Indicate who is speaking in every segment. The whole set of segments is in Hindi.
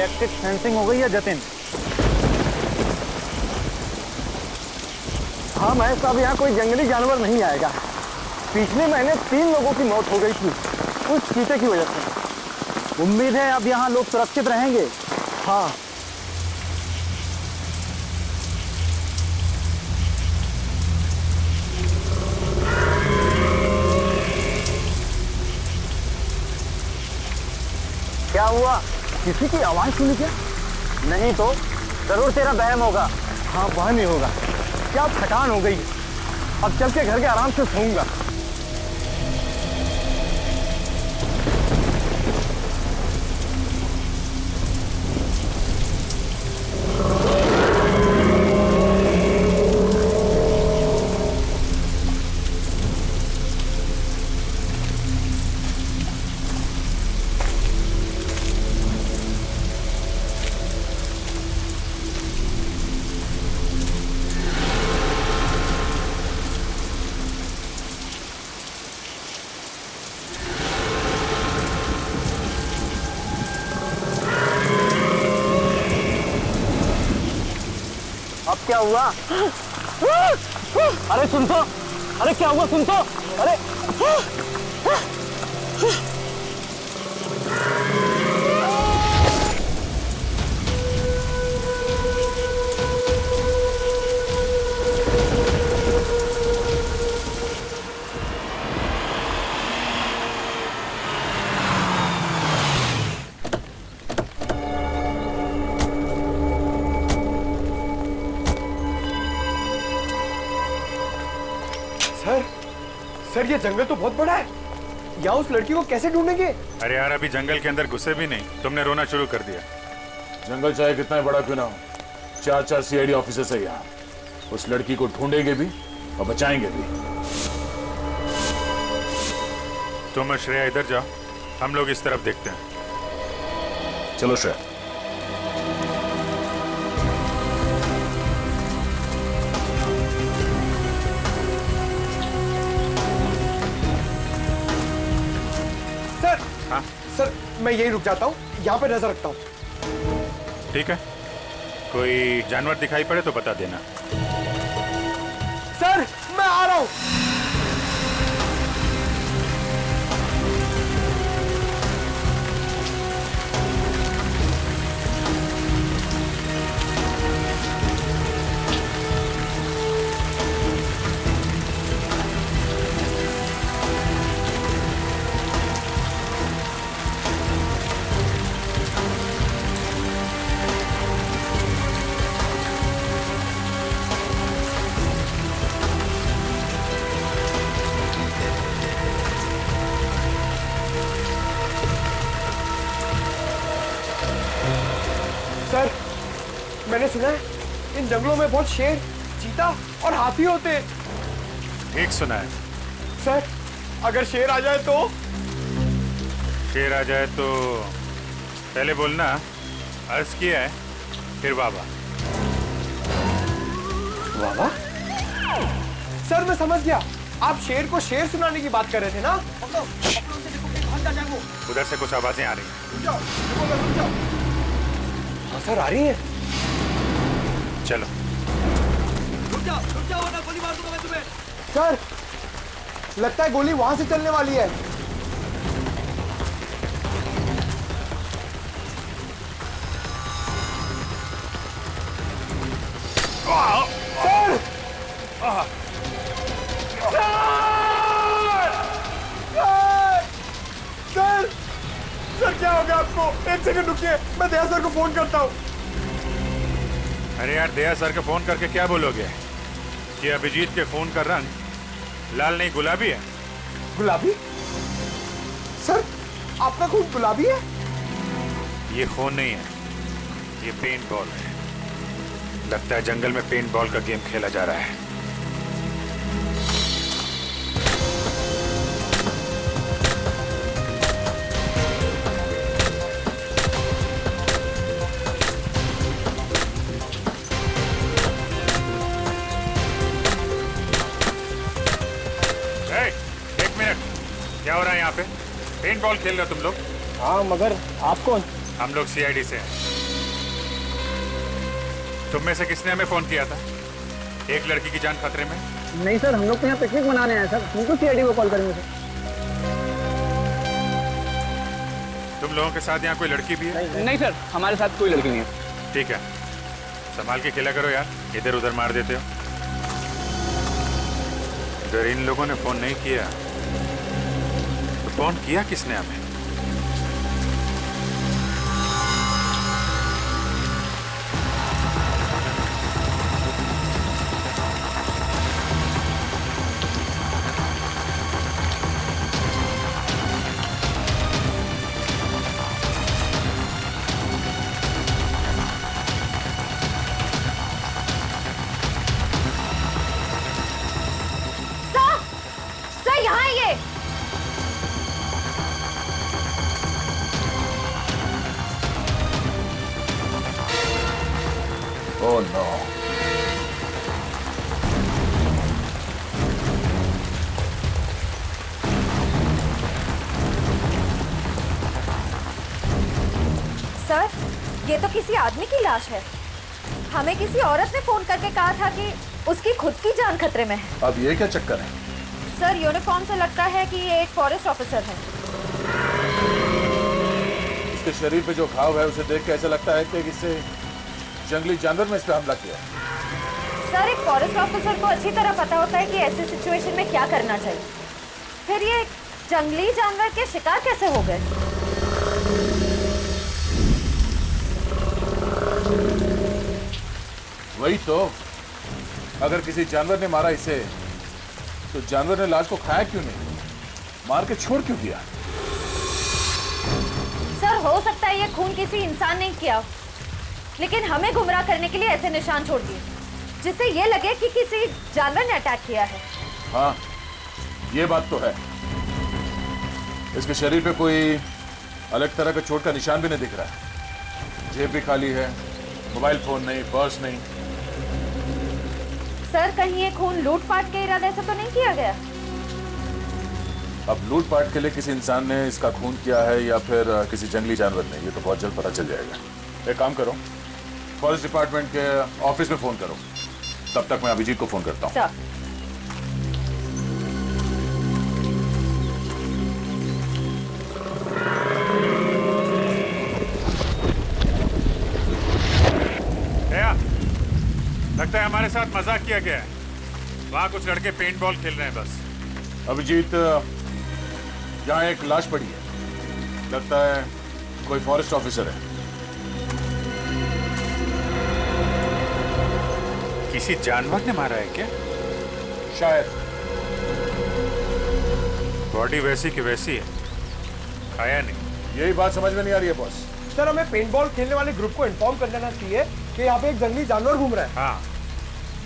Speaker 1: इलेक्ट्रिक फेंसिंग हो गई है जतिन?
Speaker 2: हाँ महेश साहब, यहाँ कोई जंगली जानवर नहीं आएगा। पिछले महीने 3 लोगों की मौत हो गई थी उस चीते की वजह से।
Speaker 1: उम्मीद है अब यहाँ लोग सुरक्षित रहेंगे।
Speaker 2: हाँ,
Speaker 1: क्या हुआ?
Speaker 2: किसी की आवाज सुनी क्या?
Speaker 1: नहीं तो जरूर तेरा बहम होगा।
Speaker 2: हाँ, वह नहीं होगा। क्या थकान हो गई, अब चल के घर के आराम से सोऊंगा।
Speaker 1: अब क्या हुआ? अरे सुन तो, अरे क्या हुआ सुन तो, अरे
Speaker 2: सर ये जंगल तो बहुत बड़ा है, यहाँ उस लड़की को कैसे ढूंढेंगे?
Speaker 3: अरे यार, अभी जंगल के अंदर घुसे भी नहीं, तुमने रोना शुरू कर दिया।
Speaker 4: जंगल चाहे कितना बड़ा क्यों ना हो, 4 सीआईडी ऑफिसर्स है यहाँ। उस लड़की को ढूंढेंगे भी और बचाएंगे भी।
Speaker 3: तुम और श्रेया इधर जाओ, हम लोग इस तरफ देखते हैं।
Speaker 4: चलो श्रेया।
Speaker 3: हाँ?
Speaker 2: सर मैं यही रुक जाता हूँ, यहाँ पे नजर रखता हूँ।
Speaker 3: ठीक है, कोई जानवर दिखाई पड़े तो बता देना।
Speaker 2: सर मैं आ रहा हूँ। सर मैंने सुना है इन जंगलों में बहुत शेर, चीता और हाथी होते हैं।
Speaker 3: ठीक सुना है।
Speaker 2: सर अगर शेर आ जाए तो?
Speaker 3: शेर आ जाए तो पहले बोलना अर्ज किया है, फिर बाबा।
Speaker 2: बाबा? सर मैं समझ गया, आप शेर को शेर सुनाने की बात कर रहे थे ना?
Speaker 3: उधर से कुछ आवाजें आ रही हैं।
Speaker 2: हाँ सर, आ रही है।
Speaker 3: चलो।
Speaker 5: रुक जाओ वरना गोली मार दूंगा मैं तुम्हें।
Speaker 2: सर लगता है गोली वहां से चलने वाली है। सर! सर! सर क्या हो गया आपको? 1 सेकंड रुकिए, मैं दया सर को फोन करता हूँ।
Speaker 3: अरे यार, दया सर को फोन करके क्या बोलोगे कि अभिजीत के खून का रंग लाल नहीं गुलाबी है?
Speaker 2: गुलाबी? सर आपका खून गुलाबी है?
Speaker 3: ये खून नहीं है, ये पेंट बॉल है। लगता है जंगल में पेंट बॉल का गेम खेला जा रहा है। एक मिनट, क्या हो रहा है यहाँ पे? पेंट बॉल खेल रहे हो तुम लोग?
Speaker 2: हाँ मगर आप कौन?
Speaker 3: हम लोग सीआईडी से हैं। तुम में से किसने हमें फोन किया था? एक लड़की की जान खतरे में।
Speaker 2: नहीं सर, हम लोग तो यहाँ पिकनिक मनाने आए सर, तुमको सीआईडी को कॉल करेंगे सर।
Speaker 3: तुम लोगों के साथ यहाँ कोई लड़की भी है?
Speaker 1: नहीं सर, हमारे साथ कोई लड़की नहीं है।
Speaker 3: ठीक है, संभाल के खेला करो यार, इधर उधर मार देते हो। अगर इन लोगों ने फोन नहीं किया तो फोन किया किसने हमें?
Speaker 6: यहाँ ये
Speaker 4: ओह नो।
Speaker 6: सर, ये तो किसी आदमी की लाश है। हमें किसी औरत ने फोन करके कहा था कि उसकी खुद की जान खतरे में है।
Speaker 4: अब ये क्या चक्कर है?
Speaker 6: सर, यूनिफॉर्म से लगता है कि ये एक फॉरेस्ट ऑफिसर है।
Speaker 4: इसके शरीर पे जो घाव है उसे देख के ऐसा लगता है कि किसी जंगली जानवर ने इस पे हमला किया।
Speaker 6: सर, एक फॉरेस्ट ऑफिसर को अच्छी तरह पता होता है कि ऐसी सिचुएशन में क्या करना चाहिए। फिर ये जंगली जानवर के शिकार कैसे हो गए?
Speaker 4: वही तो, अगर किसी जानवर ने मारा इसे तो जानवर ने लाश को खाया क्यों नहीं, मार के छोड़ क्यों दिया?
Speaker 6: सर, हो सकता है ये खून किसी इंसान ने किया, लेकिन हमें गुमराह करने के लिए ऐसे निशान छोड़ दिए जिससे ये लगे कि किसी जानवर ने अटैक किया है।
Speaker 4: हाँ, ये बात तो है। इसके शरीर पे कोई अलग तरह का चोट का निशान भी नहीं दिख रहा है। जेब भी खाली है, मोबाइल फोन नहीं, पर्स नहीं।
Speaker 6: सर, कहीं ये खून लूटपाट के इरादे से तो नहीं किया गया?
Speaker 4: अब लूटपाट के लिए किसी इंसान ने इसका खून किया है या फिर किसी जंगली जानवर ने, ये तो बहुत जल्द पता चल जाएगा। एक काम करो, फॉरेस्ट डिपार्टमेंट के ऑफिस में फोन करो, तब तक मैं अभिजीत को फोन करता हूँ।
Speaker 6: सर,
Speaker 3: लगता है हमारे साथ मजाक किया गया है। वहां कुछ लड़के पेंट बॉल खेल रहे हैं बस।
Speaker 4: अभिजीत, यहाँ एक लाश पड़ी है, लगता है कोई फॉरेस्ट ऑफिसर है।
Speaker 3: किसी जानवर ने मारा है क्या?
Speaker 4: शायद।
Speaker 3: बॉडी वैसी की वैसी है, खाया नहीं।
Speaker 4: यही बात समझ में नहीं आ रही है बॉस।
Speaker 2: सर, हमें पेंटबॉल खेलने वाले ग्रुप को इन्फॉर्म कर देना चाहिए कि यहाँ पे एक जंगली जानवर घूम रहा है।
Speaker 3: हाँ,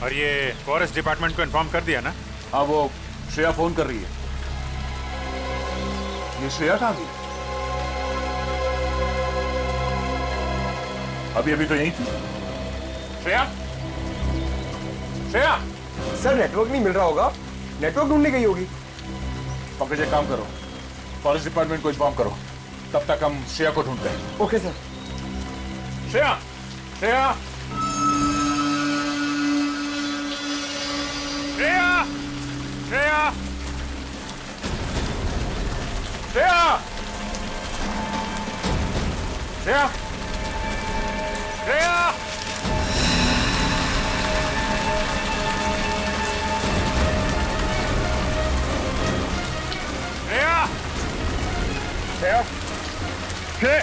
Speaker 3: और ये फॉरेस्ट डिपार्टमेंट को इन्फॉर्म कर दिया ना?
Speaker 4: हाँ, वो श्रेया फोन कर रही है। ये श्रेया कहाँ गई? अभी अभी तो यही थी। श्रेया, श्रेया।
Speaker 2: सर, नेटवर्क नहीं मिल रहा होगा, नेटवर्क ढूंढने गई होगी।
Speaker 4: पंकज, एक काम करो, फॉरेस्ट डिपार्टमेंट को इन्फॉर्म करो, तब तक हम श्रेया को ढूंढते हैं।
Speaker 2: Okay sir.
Speaker 4: श्रेया, श्रेया,
Speaker 3: श्रेया, श्रेया,
Speaker 4: श्रेया, श्रेया,
Speaker 3: श्रेया।
Speaker 4: श्रेया, श्रेया।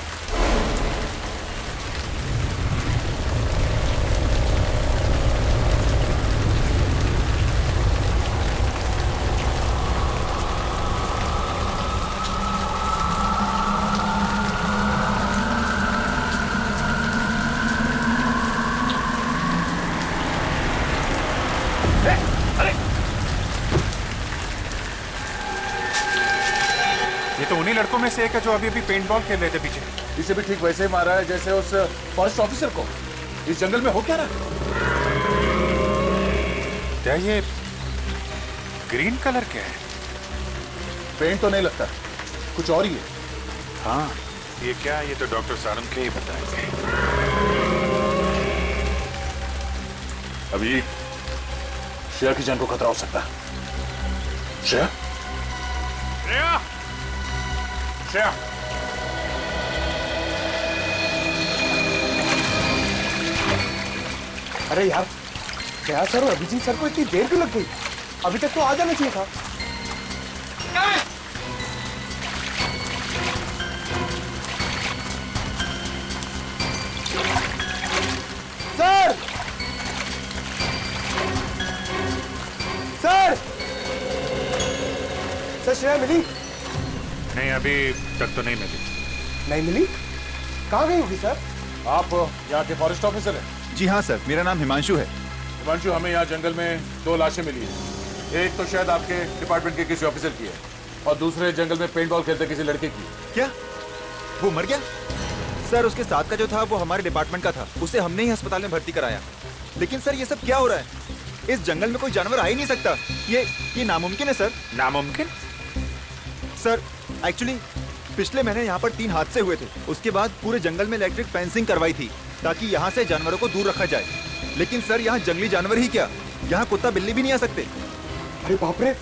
Speaker 3: ये तो उन्हीं लड़कों में से एक है जो अभी अभी पेंट बॉल खेल रहे थे पीछे।
Speaker 4: इसे भी ठीक वैसे ही मारा है जैसे उस फॉरेस्ट ऑफिसर को। इस जंगल में हो क्या रहा?
Speaker 3: क्या ये ग्रीन कलर क्या है?
Speaker 4: पेंट तो नहीं लगता, कुछ और ही है।
Speaker 3: हाँ, ये क्या? ये तो डॉक्टर सारंग के ही बताएंगे।
Speaker 4: अभी श्रेया की जान को खतरा हो सकता है। श्रेया,
Speaker 3: श्रेया, श्रेया,
Speaker 2: अरे यार, जया सर और अभिजीत सर को इतनी देर क्यों लग गई? अभी तक तो आ जाना चाहिए था। सर, सर, सर श्रेया मिली?
Speaker 3: नहीं अभी तक तो नहीं मिली।
Speaker 2: नहीं मिली? कहाँ गई होगी सर?
Speaker 4: आप यहाँ के फॉरेस्ट ऑफिसर हैं?
Speaker 7: जी हाँ सर, मेरा नाम हिमांशु है।
Speaker 4: हिमांशु, हमें यहाँ जंगल में 2 लाशें मिली है। एक तो शायद आपके डिपार्टमेंट के किसी ऑफिसर की है और दूसरे जंगल में पेंट बॉल खेलते किसी लड़के की।
Speaker 7: क्या वो मर गया? सर उसके साथ का जो था वो हमारे डिपार्टमेंट का था, उसे हमने ही अस्पताल में भर्ती कराया। लेकिन सर ये सब क्या हो रहा है? इस जंगल में कोई जानवर आ ही नहीं सकता। ये नामुमकिन है सर।
Speaker 3: नामुमकिन?
Speaker 7: सर एक्चुअली पिछले महीने यहाँ पर 3 हादसे हुए थे। उसके बाद पूरे जंगल में इलेक्ट्रिक फेंसिंग करवाई थी ताकि यहाँ से जानवरों को दूर रखा जाए। लेकिन सर यहाँ जंगली जानवर ही क्या, यहाँ कुत्ता बिल्ली भी नहीं आ सकते।
Speaker 2: अरे बाप रे,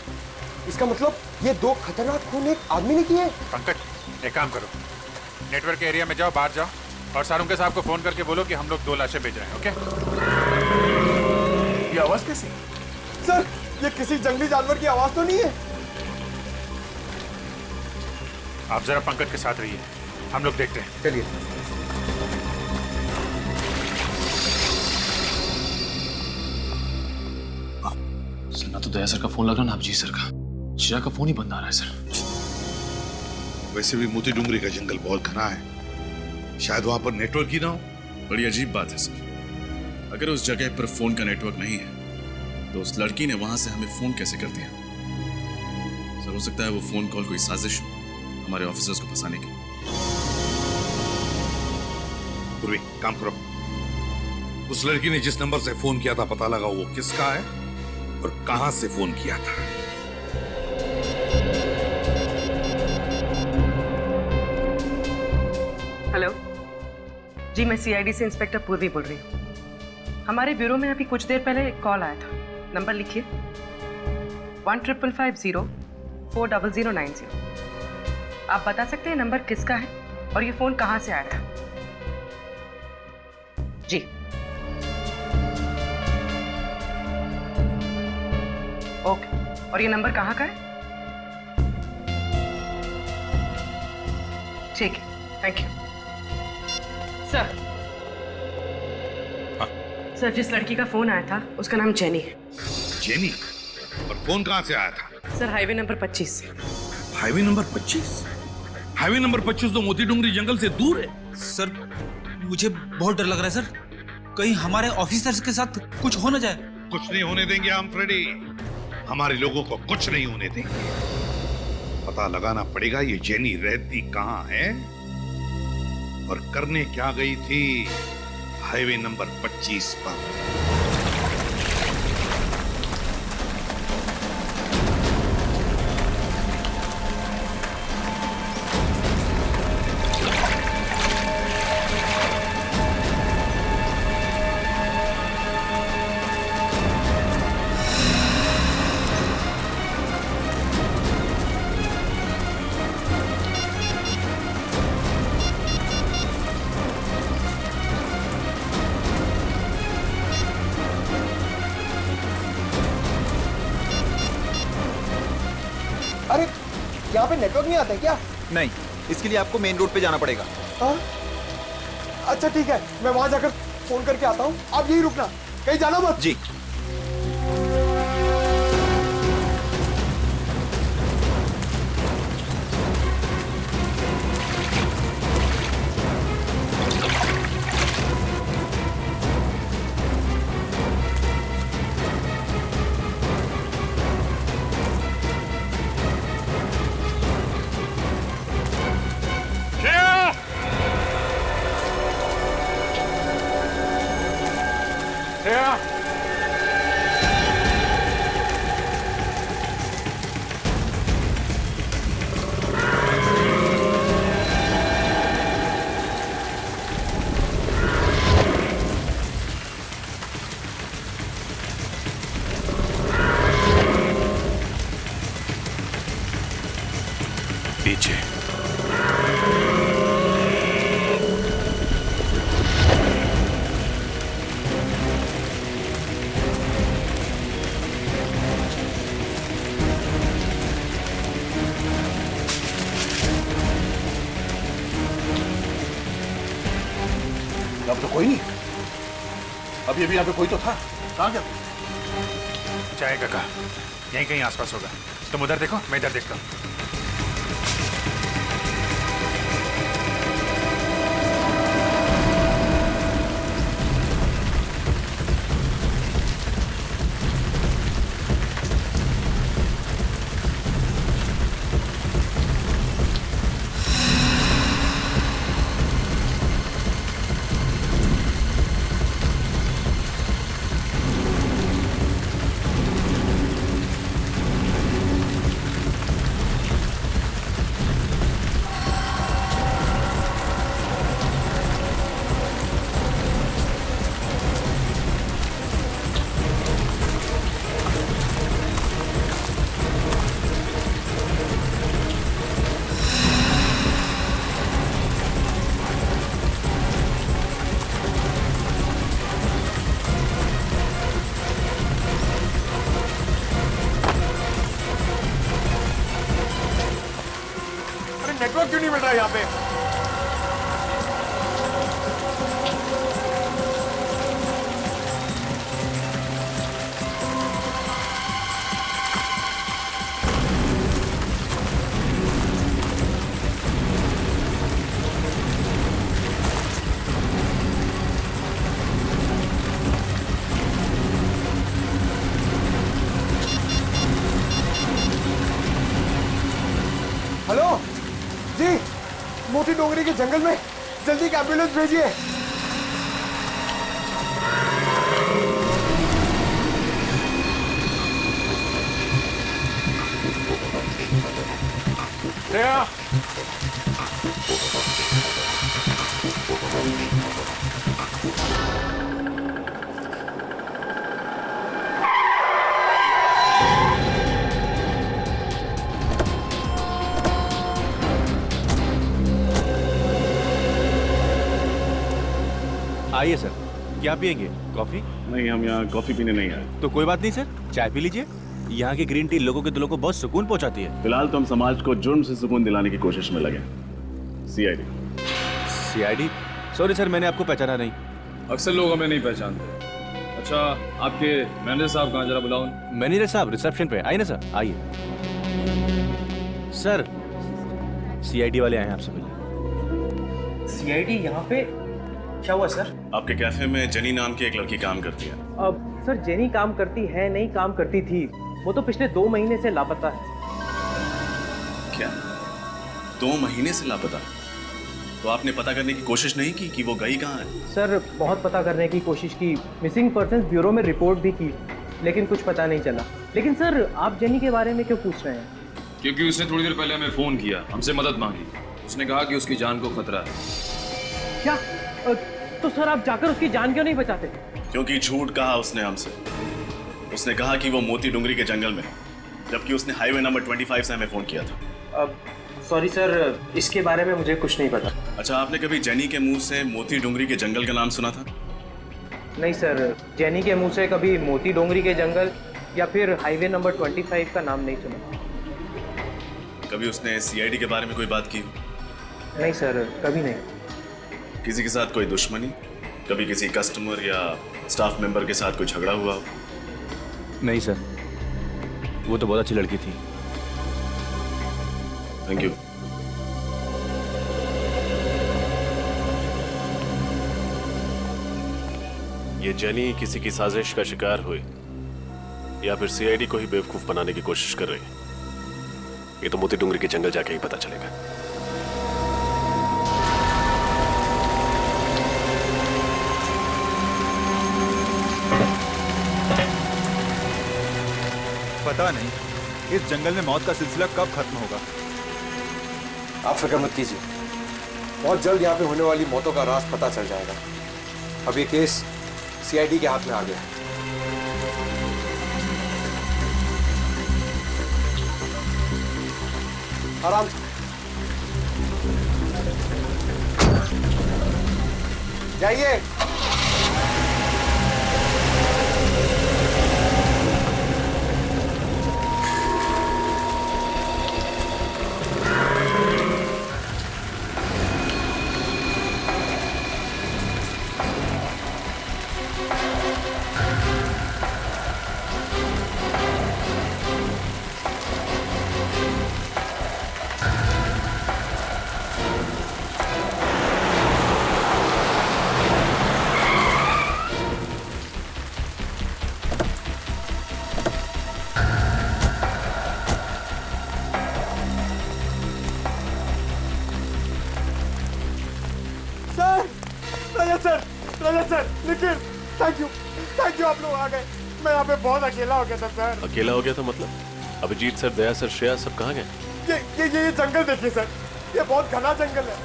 Speaker 2: इसका मतलब ये 2 खतरनाक खून एक आदमी ने किए।
Speaker 3: पंकज एक काम करो, नेटवर्क एरिया में जाओ, बाहर जाओ और सारुंके साहब को फोन करके बोलो कि हम लोग 2 लाशें भेज रहे हैं। ओके?
Speaker 4: ये आवाज कैसी?
Speaker 2: सर ये किसी जंगली जानवर की आवाज तो नहीं है?
Speaker 3: आप जरा पंकज के साथ रहिए, हम लोग देखते हैं।
Speaker 2: चलिए।
Speaker 1: सर ना तो दया सर का फोन लग रहा ना अभिजीत सर का। श्रेया का फोन ही बंद आ रहा है सर।
Speaker 8: वैसे भी मोती डूंगरी का जंगल बहुत घना है, शायद वहां पर नेटवर्क ही ना हो।
Speaker 9: बड़ी अजीब बात है सर, अगर उस जगह पर फोन का नेटवर्क नहीं है तो उस लड़की ने वहां से हमें फोन कैसे कर दिया? सर हो सकता है वो फोन कॉल कोई साजिश हो हमारे ऑफिसर्स को फंसाने की।
Speaker 8: पूर्वी काम करो, उस लड़की ने जिस नंबर से फोन किया था पता लगा वो किसका है और कहां से फोन किया था।
Speaker 10: हेलो जी, मैं सीआईडी से इंस्पेक्टर पूर्वी बोल रही हूँ। हमारे ब्यूरो में अभी कुछ देर पहले एक कॉल आया था। नंबर लिखिए 1550-40090। आप बता सकते हैं नंबर किसका है और ये फोन कहाँ से आया था? जी ओके, और ये नंबर कहाँ का है? ठीक है, थैंक यू सर। सर जिस लड़की का फोन आया था उसका नाम जेनी है।
Speaker 8: जेनी? और फोन कहां से आया था?
Speaker 10: सर हाईवे नंबर 25 से।
Speaker 8: Highway number 25? हाईवे नंबर 25 तो मोती डूंगरी जंगल से दूर है।
Speaker 5: सर मुझे बहुत डर लग रहा है सर, कहीं हमारे ऑफिसर्स के साथ कुछ हो ना जाए।
Speaker 8: कुछ नहीं होने देंगे हम फ्रेडी, हमारे लोगों को कुछ नहीं होने देंगे। पता लगाना पड़ेगा ये जेनी रहती कहां है और करने क्या गई थी हाईवे नंबर 25 पर।
Speaker 2: अरे यहाँ पे नेटवर्क नहीं आता है क्या?
Speaker 7: नहीं, इसके लिए आपको मेन रोड पे जाना पड़ेगा।
Speaker 2: हाँ? अच्छा ठीक है, मैं वहां जाकर फोन करके आता हूँ। आप यही रुकना, कहीं जाना मत।
Speaker 7: जी
Speaker 3: श्रेया! पीछे।
Speaker 4: अब तो कोई नहीं। अभी अभी यहाँ पे कोई तो था, कहाँ गया?
Speaker 3: चाय काका यहीं कहीं आसपास होगा। तुम उधर देखो, मैं इधर देखता हूँ।
Speaker 2: नेटवर्क क्यों नहीं मिल रहा यहाँ पे? हेलो जी, मोती डोंगरी के जंगल में जल्दी एक एम्बुलेंस भेजिए।
Speaker 7: आइए सर, क्या पियेंगे? कॉफी?
Speaker 9: नहीं, हम यहाँ कॉफी पीने नहीं आए।
Speaker 7: तो कोई बात नहीं सर, चाय पी लीजिए। यहाँ की ग्रीन टी लोगों के दिलों को बहुत सुकून पहुँचाती है।
Speaker 9: फिलहाल तो हम समाज को जुर्म से सुकून दिलाने की कोशिश में लगे। सीआईडी।
Speaker 7: सीआईडी? सॉरी सर, मैंने आपको पहचाना नहीं।
Speaker 1: अक्सर लोग हमें नहीं पहचानते। अच्छा, आपके मैनेजर साहब कहाँ, जरा बुलाओ।
Speaker 7: मैनेजर साहब रिसेप्शन पे। आइए ना सर, आइए। सर, सीआईडी वाले आए हैं आपसे मिलने।
Speaker 2: सीआईडी यहाँ पे? क्या हुआ सर?
Speaker 9: आपके कैफे में जेनी नाम की एक लड़की काम करती है।
Speaker 2: अब सर, जेनी काम करती है नहीं, काम करती थी। वो तो पिछले 2 महीने से लापता है।
Speaker 9: क्या? 2 महीने से लापता? तो आपने पता करने की कोशिश नहीं की कि वो गई कहाँ है?
Speaker 2: सर, बहुत पता करने की कोशिश की, मिसिंग पर्सन्स ब्यूरो में रिपोर्ट भी की, लेकिन कुछ पता नहीं चला। लेकिन सर, आप जेनी के बारे में क्यों पूछ रहे हैं?
Speaker 1: क्योंकि उसने थोड़ी देर पहले हमें फोन किया, हमसे मदद मांगी। उसने कहा कि उसकी जान को खतरा है।
Speaker 2: क्या? तो सर, आप जाकर उसकी जान क्यों नहीं बचाते?
Speaker 9: क्योंकि झूठ कहा उसने हमसे। उसने कहा कि वो मोती डुंगरी के जंगल में, जबकि उसने हाईवे नंबर 25 से हमें फोन किया था।
Speaker 2: सॉरी सर, इसके बारे में मुझे कुछ नहीं पता।
Speaker 9: अच्छा, आपने कभी जेनी के मुंह से मोती डुंगरी के जंगल का नाम सुना था?
Speaker 2: नहीं सर, जेनी के मुंह से कभी मोती डोंगरी के जंगल या फिर हाईवे नंबर 25 का नाम नहीं सुना।
Speaker 9: कभी उसने सीआईडी के बारे में कोई बात की?
Speaker 2: नहीं सर, कभी नहीं।
Speaker 9: किसी के साथ कोई दुश्मनी? कभी किसी कस्टमर या स्टाफ मेंबर के साथ कोई झगड़ा हुआ हो?
Speaker 7: नहीं सर, वो तो बहुत अच्छी लड़की थी।
Speaker 9: Thank you. ये जेनी किसी की साजिश का शिकार हुई या फिर सीआईडी को ही बेवकूफ बनाने की कोशिश कर रही है, ये तो मोती डुंगरी के जंगल जाके ही पता चलेगा।
Speaker 7: पता नहीं इस जंगल में मौत का सिलसिला कब खत्म होगा।
Speaker 11: आप फिक्र मत कीजिए, बहुत जल्द यहाँ पे होने वाली मौतों का राज पता चल जाएगा। अब ये केस सीआईडी के हाथ में आ गया है। आराम से जाइए।
Speaker 12: थैंक यू, आप लोग आ गए। मैं यहाँ पे बहुत अकेला हो गया था सर।
Speaker 9: अकेला हो गया था मतलब? अभिजीत सर, दया सर, श्रेया सब कहाँ गए?
Speaker 12: ये जंगल देखिए सर, ये बहुत घना जंगल है।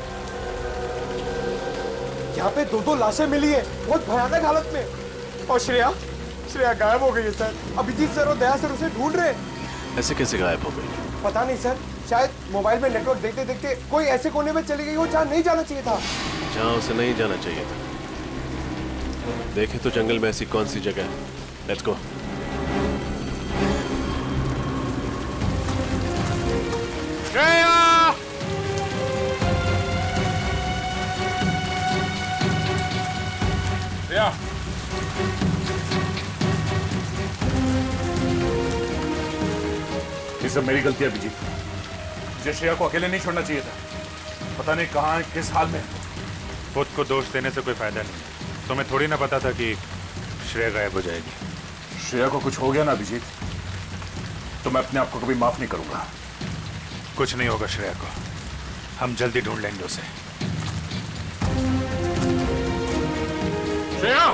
Speaker 12: यहाँ पे 2 लाशें मिली है बहुत भयानक हालत में। और श्रेया गायब हो गई है सर। अभिजीत सर और दया सर उसे ढूंढ रहे हैं।
Speaker 9: ऐसे कैसे गायब हो गई?
Speaker 12: पता नहीं सर, शायद मोबाइल में नेटवर्क देखते देखते कोई ऐसे कोने में चली गई हो जहाँ नहीं जाना चाहिए था।
Speaker 9: जहाँ उसे नहीं जाना चाहिए था। देखे तो जंगल में ऐसी कौन सी जगह है? Let's go.
Speaker 3: श्रेया!
Speaker 4: श्रेया! ये सब मेरी गलती है अभिजीत। मुझे श्रेया को अकेले नहीं छोड़ना चाहिए था। पता नहीं कहाँ है, किस हाल में।
Speaker 3: खुद को दोष देने से कोई फायदा नहीं। तुम्हें थोड़ी ना पता था कि श्रेया गायब हो जाएगी।
Speaker 4: श्रेया को कुछ हो गया ना अभिजीत, तो मैं अपने आप को कभी माफ नहीं करूंगा।
Speaker 3: कुछ नहीं होगा श्रेया को, हम जल्दी ढूंढ लेंगे उसे।
Speaker 4: श्रेया!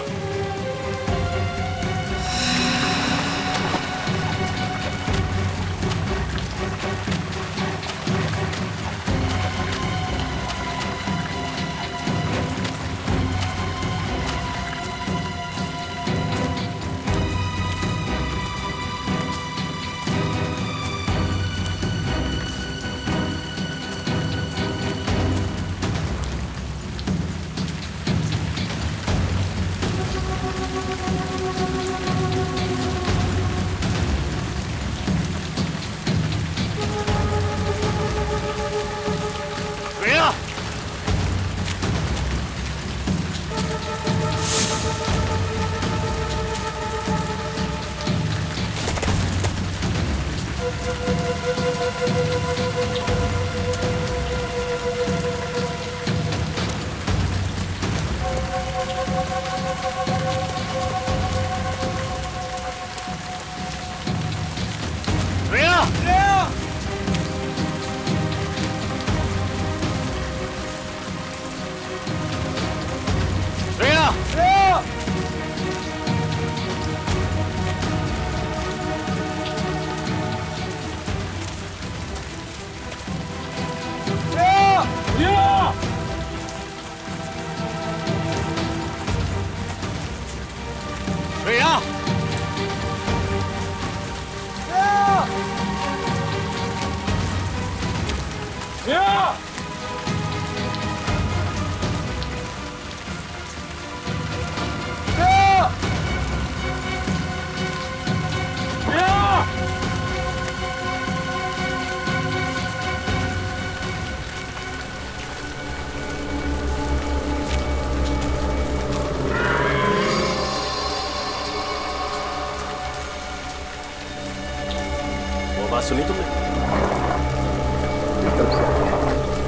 Speaker 9: बात सुनी तुमने?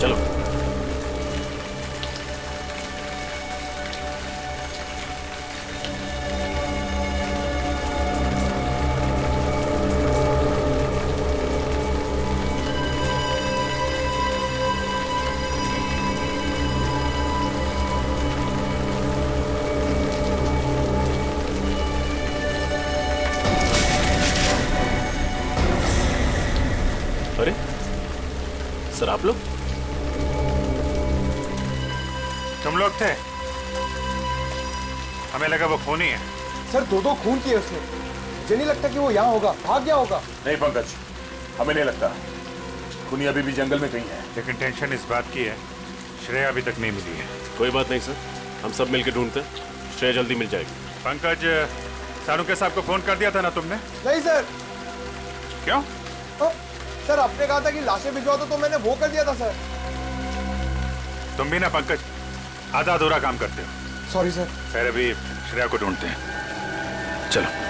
Speaker 9: चलो। अरे सर, आप लोग?
Speaker 3: तुम लोग थे? हमें लगा वो खूनी है।
Speaker 12: सर 2 खून किए उसने। मुझे नहीं लगता कि वो यहाँ होगा, भाग गया होगा।
Speaker 4: नहीं पंकज, हमें नहीं लगता। खूनी अभी भी जंगल में कहीं है।
Speaker 3: लेकिन टेंशन इस बात की है, श्रेया अभी तक नहीं मिली है।
Speaker 9: कोई बात नहीं सर,
Speaker 13: हम सब मिलकर ढूंढते हैं, श्रेया जल्दी मिल जाएगी।
Speaker 3: पंकज, सानुके साहब को फोन कर दिया था ना तुमने?
Speaker 12: नहीं सर।
Speaker 3: क्यों?
Speaker 12: सर आपने कहा था कि लाशें भिजवा दो तो मैंने वो कर दिया था सर।
Speaker 3: तुम भी ना पंकज आधा अधूरा काम करते हो।
Speaker 12: Sorry sir.
Speaker 3: खैर अभी श्रेया को ढूंढते हैं, चलो।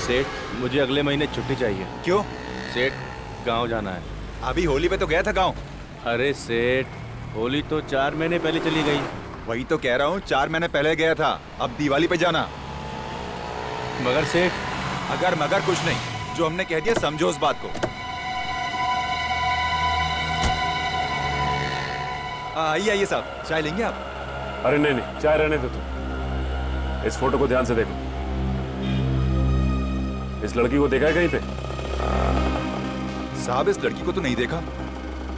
Speaker 14: सेठ, मुझे अगले महीने छुट्टी चाहिए।
Speaker 7: क्यों?
Speaker 14: सेठ, गांव जाना है।
Speaker 7: अभी होली पे तो गया था गांव।
Speaker 14: अरे सेठ, होली तो 4 महीने पहले चली गई।
Speaker 7: वही तो कह रहा हूँ, 4 महीने पहले गया था, अब दिवाली पे जाना।
Speaker 14: मगर सेठ,
Speaker 7: अगर मगर कुछ नहीं, जो हमने कह दिया समझो उस बात को। आइए आइए साहब, चाय लेंगे आप?
Speaker 13: अरे नहीं नहीं, चाय रहने दो तुम। इस फोटो को ध्यान से देखो। इस लड़की को देखा है कहीं पे?
Speaker 7: साहब, इस लड़की को तो नहीं देखा।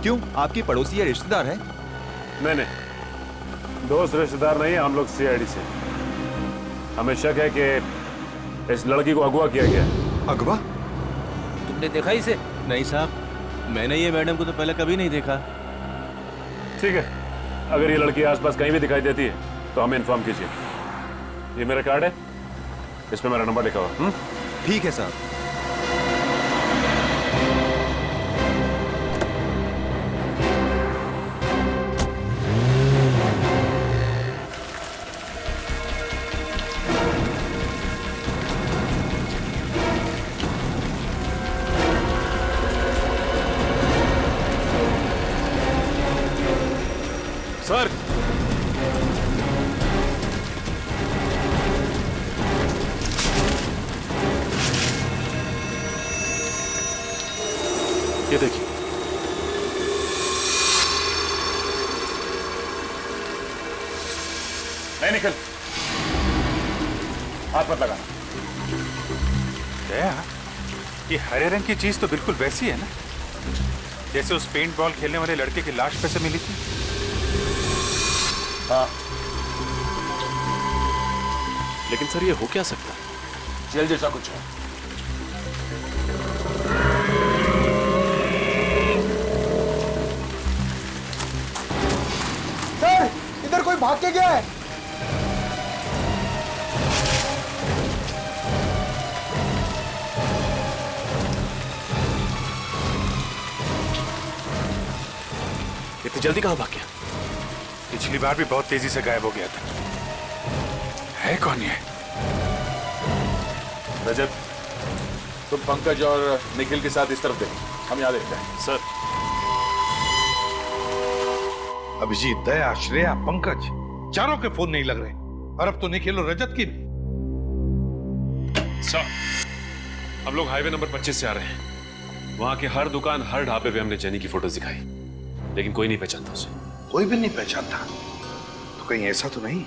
Speaker 7: क्यों, आपकी पड़ोसी या रिश्तेदार है?
Speaker 13: नहीं नहीं, दोस्त रिश्तेदार नहीं है, हम लोग सीआईडी से। हमें शक है कि इस लड़की को अगवा किया गया।
Speaker 7: अगवा?
Speaker 14: तुमने देखा इसे? नहीं साहब, मैंने ये मैडम को तो पहले कभी नहीं देखा।
Speaker 13: ठीक है, अगर ये लड़की आसपास कहीं भी दिखाई देती है तो हमें इन्फॉर्म कीजिए। ये मेरा कार्ड है, इस पे मेरा नंबर लिखा हुआ।
Speaker 7: ठीक है साहब।
Speaker 13: सर,
Speaker 9: ये देखिए।
Speaker 4: नहीं निकल, हाथ मत लगाना।
Speaker 3: दया, ये हरे रंग की चीज तो बिल्कुल वैसी है ना जैसे उस पेंट बॉल खेलने वाले लड़के की लाश पे से मिली थी।
Speaker 4: हाँ,
Speaker 9: लेकिन सर ये हो क्या सकता है?
Speaker 4: जेल जैसा कुछ है।
Speaker 12: सर इधर कोई भाग के गया है।
Speaker 9: इतनी जल्दी कहां भाग गया?
Speaker 3: पिछली बार भी बहुत तेजी से गायब हो गया था। है कौन ये?
Speaker 4: रजत, तुम पंकज और निखिल के साथ इस तरफ देखो, हम यहाँ देखते हैं।
Speaker 9: सर।
Speaker 8: अभिजीत, दया, श्रेया, पंकज, चारों के फोन नहीं लग रहे और अब तो निखिल और रजत की भी।
Speaker 13: सर, हम लोग हाईवे नंबर 25 से आ रहे हैं। वहां के हर दुकान, हर ढाबे पे हमने जेनी की फोटोज दिखाई, लेकिन कोई नहीं पहचानता उसे।
Speaker 8: कोई भी नहीं पहचानता? तो कहीं ऐसा तो नहीं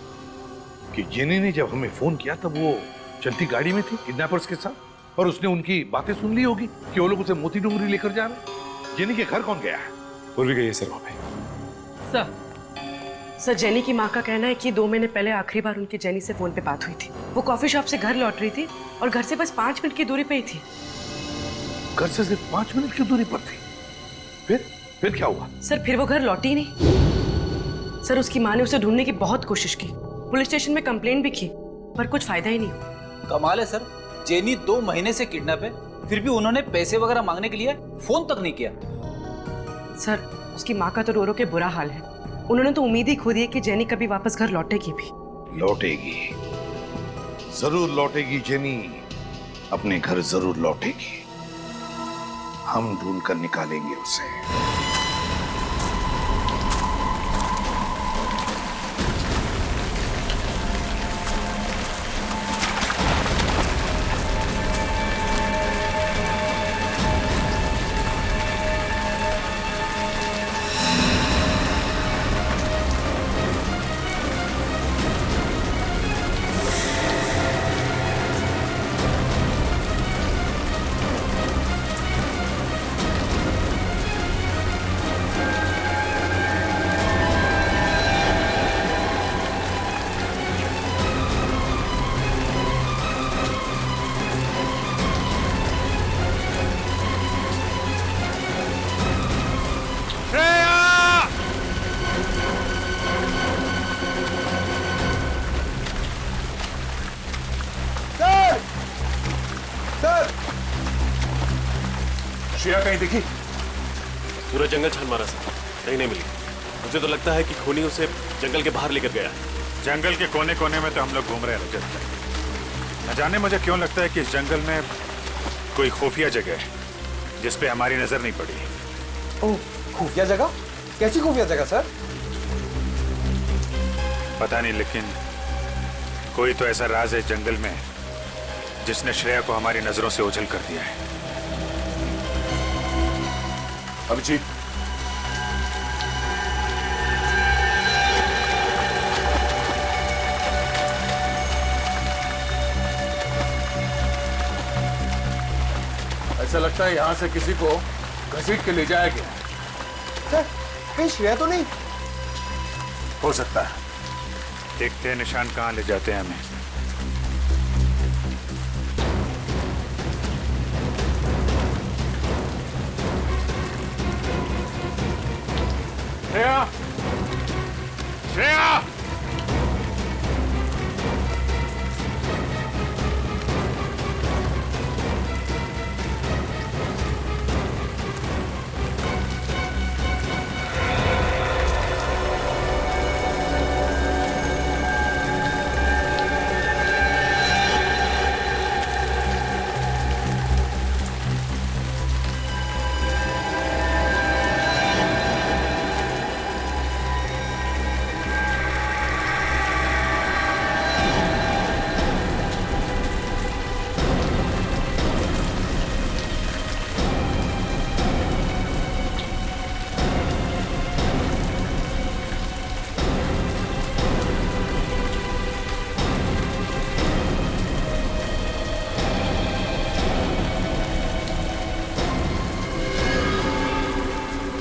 Speaker 8: कि जेनी ने जब हमें फोन किया तब वो चलती गाड़ी में थी किडनैपर्स के साथ और उसने उनकी बातें सुन ली होगी कि वो लोग उसे मोती डूंगरी लेकर जा रहे हैं। जेनी के घर कौन गया है?
Speaker 13: पूर्वी गई है सर वहां पे।
Speaker 10: सर जेनी की माँ का कहना है कि 2 महीने पहले आखिरी बार उनकी जेनी से फोन पे बात हुई थी। वो कॉफी शॉप से घर लौट रही थी और घर से बस 5 मिनट की दूरी पे ही थी।
Speaker 8: घर से सिर्फ 5 मिनट की दूरी पर थी? फिर क्या हुआ?
Speaker 10: सर फिर वो घर लौटी ही नहीं। सर उसकी माँ ने उसे ढूंढने की बहुत कोशिश की, पुलिस स्टेशन में कंप्लेंट भी की, पर कुछ फायदा ही नहीं हुआ।
Speaker 5: कमाल है सर, जेनी 2 महीने से किडनैप है, फिर भी उन्होंने पैसे वगैरह मांगने के लिए फोन तक नहीं किया।
Speaker 10: सर उसकी माँ का तो रो रो के बुरा हाल है। उन्होंने तो उम्मीद ही खो दी है कि जेनी कभी वापस घर लौटेगी भी।
Speaker 8: लौटेगी, जरूर लौटेगी जेनी, अपने घर जरूर लौटेगी। हम ढूंढ कर निकालेंगे उसे।
Speaker 4: श्रेया कहीं दिखी?
Speaker 9: पूरा जंगल छान मारा सर, कहीं नहीं मिली। मुझे तो लगता है कि खूनी उसे जंगल के बाहर लेकर गया।
Speaker 3: जंगल के कोने कोने में तो हम लोग घूम रहे हैं रजत। न जाने मुझे क्यों लगता है कि इस जंगल में कोई खुफिया जगह है जिस पे हमारी नजर नहीं पड़ी।
Speaker 12: ओह, खुफिया जगह? कैसी खुफिया जगह सर?
Speaker 3: पता नहीं, लेकिन कोई तो ऐसा राज है जंगल में जिसने श्रेया को हमारी नजरों से ओझल कर दिया है।
Speaker 4: अभिजीत, ऐसा लगता है यहां से किसी को घसीट के ले जाया गया।
Speaker 12: सर कहीं श्रेया तो नहीं?
Speaker 4: हो सकता है।
Speaker 3: देखते हैं निशान कहां ले जाते हैं हमें।
Speaker 4: श्रेया! श्रेया!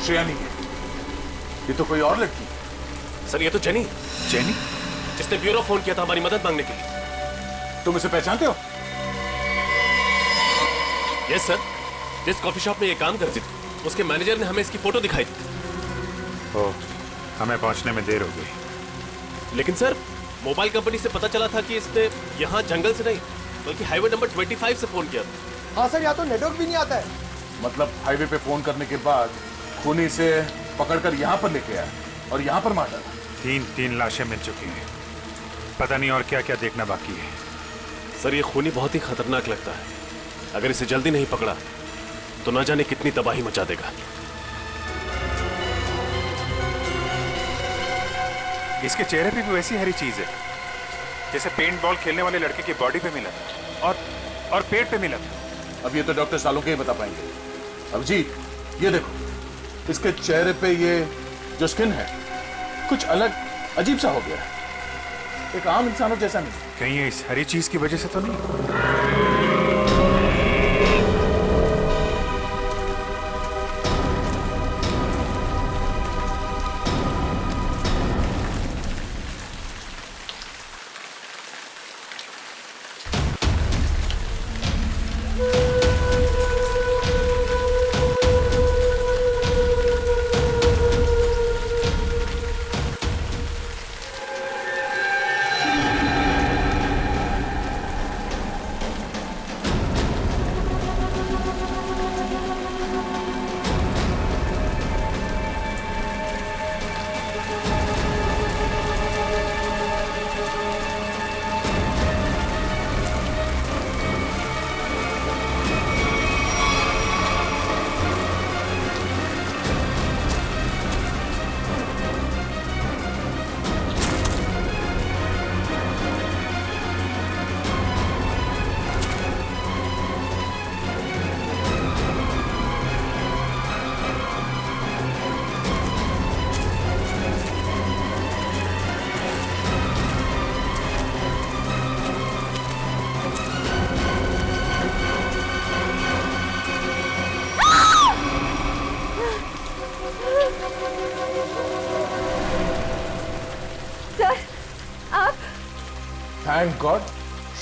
Speaker 4: श्रेया नहीं है, ये तो कोई और लड़की है।
Speaker 14: सर ये तो जेनी
Speaker 3: जेनी
Speaker 14: जिसने ब्यूरो फोन किया था हमारी मदद मांगने के लिए।
Speaker 4: तुम इसे पहचानते हो?
Speaker 14: यस सर, जिस कॉफी शॉप में ये काम करती थी उसके मैनेजर ने हमें इसकी फोटो दिखाई थी।
Speaker 3: ओह, हमें पहुंचने में देर हो गई।
Speaker 14: लेकिन सर मोबाइल कंपनी से पता चला था कि इसने यहाँ जंगल से नहीं बल्कि हाईवे नंबर 25 से फोन किया था।
Speaker 12: हाँ सर, यहाँ तो नेटवर्क भी नहीं आता है।
Speaker 4: मतलब हाईवे पे फोन करने के बाद खूनी से पकड़कर यहाँ पर लेके आया और यहाँ पर मार डाला।
Speaker 3: 3 लाशें मिल चुकी हैं, पता नहीं और क्या क्या देखना बाकी है।
Speaker 14: सर ये खूनी बहुत ही खतरनाक लगता है, अगर इसे जल्दी नहीं पकड़ा तो ना जाने कितनी तबाही मचा देगा।
Speaker 3: इसके चेहरे पे भी वैसी हरी चीज है जैसे पेंट बॉल खेलने वाले लड़के की बॉडी पे मिला था और पेट पे मिला था।
Speaker 4: अब ये तो डॉक्टर सालों के ही बता पाएंगे। अभिजीत, ये देखो, इसके चेहरे पे ये जो स्किन है कुछ अलग अजीब सा हो गया है, एक आम इंसानों जैसा नहीं।
Speaker 3: कहीं ये इस हरी चीज की वजह से तो नहीं?
Speaker 4: Thank God.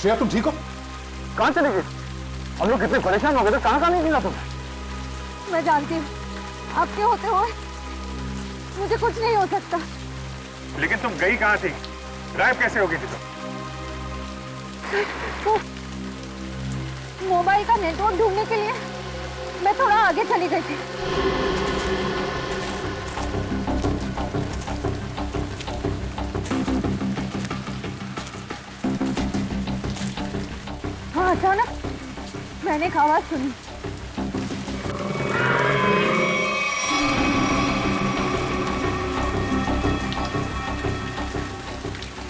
Speaker 4: श्रेया, तुम ठीक हो?
Speaker 12: कहाँ चले गए? हम लोग कितने परेशान हो गए थे, कहाँ नहीं मिला तुम्हें?
Speaker 6: मैं जानती हूँ आपके होते हुए मुझे कुछ नहीं हो सकता।
Speaker 3: लेकिन तुम गई कहाँ थी? गायब कैसे हो गई थी तुम?
Speaker 6: तो मोबाइल का नेटवर्क ढूंढने के लिए मैं थोड़ा आगे चली गई थी। हाँ, अचानक मैंने एक आवाज सुनी।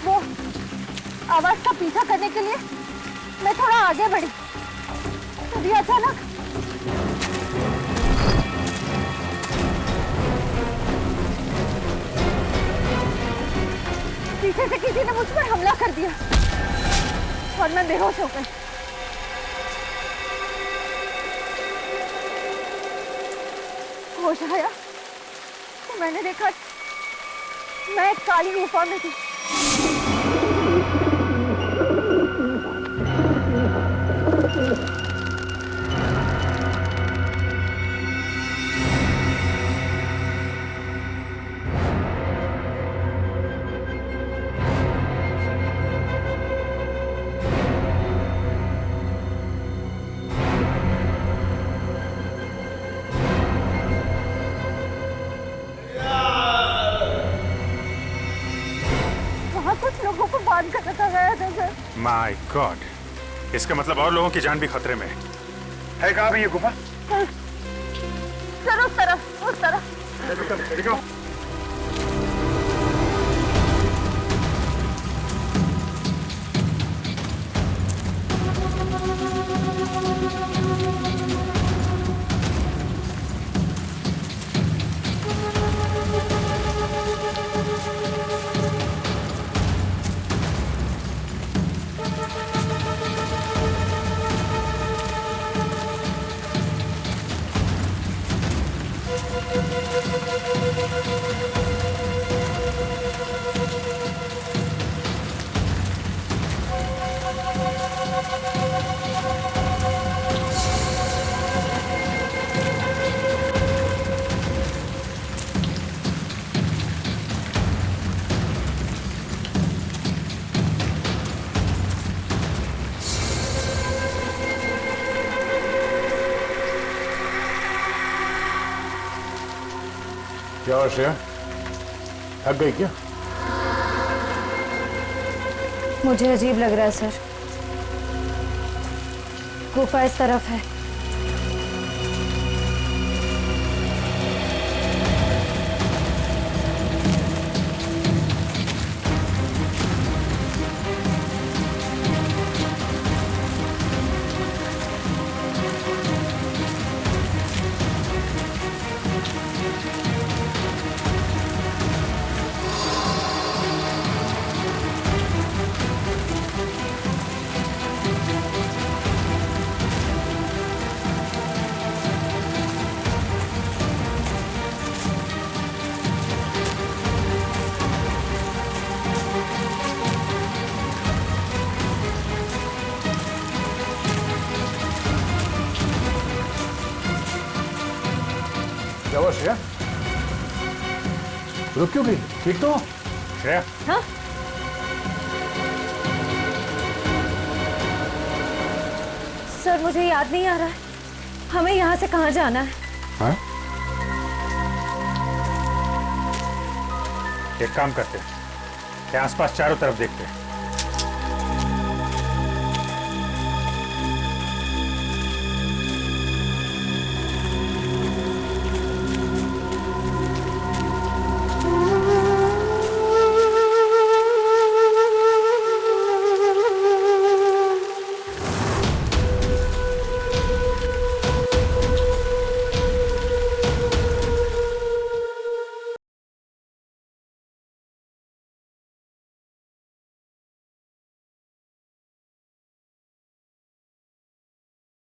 Speaker 6: वो आवाज का पीछा करने के लिए मैं थोड़ा आगे बढ़ी, तभी अचानक पीछे से किसी ने मुझ पर हमला कर दिया और मैं बेहोश हो गई। होश आया तो मैंने देखा मैं एक काली गुफा में थी।
Speaker 3: माय गॉड, इसका मतलब और लोगों की जान भी खतरे में है। कहाँ है ये गुफा?
Speaker 6: सर उस तरफ।
Speaker 3: देखो।
Speaker 4: क्या हुआ श्रेया? थक गई क्या?
Speaker 6: मुझे अजीब लग रहा है सर। गुफा इस तरफ है।
Speaker 4: क्या हुआ श्रेया? रुक क्यों गई? ठीक तो हो?
Speaker 3: श्रेया,
Speaker 6: हाँ? सर मुझे याद नहीं आ रहा है, हमें यहाँ से कहाँ जाना है?
Speaker 4: हाँ?
Speaker 3: एक काम करते हैं, ये आसपास चारों तरफ देखते हैं।